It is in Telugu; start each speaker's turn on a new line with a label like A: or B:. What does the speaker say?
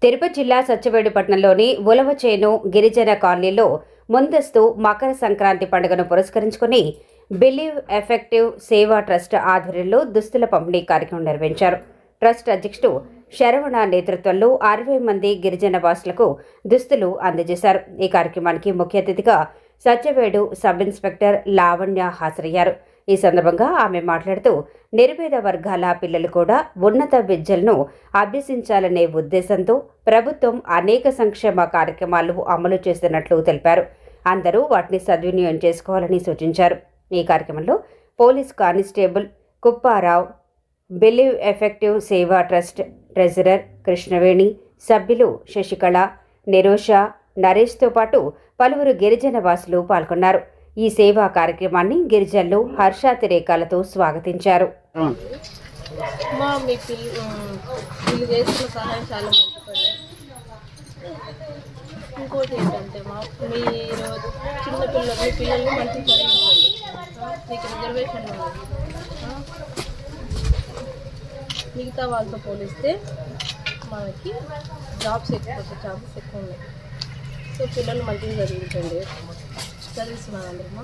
A: తిరుపతి జిల్లా సత్యవేడుపట్నంలోని ఉలవచేను గిరిజన కాలనీలో ముందస్తు మకర సంక్రాంతి పండుగను పురస్కరించుకుని బిలీవ్ ఎఫెక్టివ్ సేవా ట్రస్ట్ ఆధ్వర్యంలో దుస్తుల పంపిణీ కార్యక్రమం నిర్వహించారు. ట్రస్ట్ అధ్యక్షుడు శరవణ నేతృత్వంలో 60 మంది గిరిజన వాసులకు దుస్తులు అందజేశారు. ఈ కార్యక్రమానికి ముఖ్య అతిథిగా సత్యవేడు సబ్ ఇన్స్పెక్టర్ లావణ్య హాజరయ్యారు. ఈ సందర్భంగా ఆమె మాట్లాడుతూ నిర్పేద వర్గాల పిల్లలు కూడా ఉన్నత విద్యలను అభ్యసించాలనే ఉద్దేశంతో ప్రభుత్వం అనేక సంక్షేమ కార్యక్రమాలు అమలు చేస్తున్నట్లు తెలిపారు. అందరూ వాటిని సద్వినియోగం చేసుకోవాలని సూచించారు. ఈ కార్యక్రమంలో పోలీస్ కానిస్టేబుల్ కుప్పారావు, బిలీవ్ ఎఫెక్టివ్ సేవా ట్రస్ట్ ట్రెజరర్ కృష్ణవేణి, సభ్యులు శశికళ, నిరోష, నరేష్తో పాటు పలువురు గిరిజన వాసులు పాల్గొన్నారు. ఈ సేవా కార్యక్రమాన్ని గిరిజనులు హర్షాతిరేకాలతో స్వాగతించారు.
B: ఇంకోటి ఏంటంటే మీరు పిల్లల్ని మంచి చదివించండి. మీకు రిజర్వేషన్ మిగతా వాళ్ళతో పోలిస్తే మనకి జాబ్స్ ఛాన్సెస్ ఎక్కువ ఉన్నాయి. సో పిల్లలు మంచిగా చదివించండి. చదివిస్తున్నారు అందరమ్మా.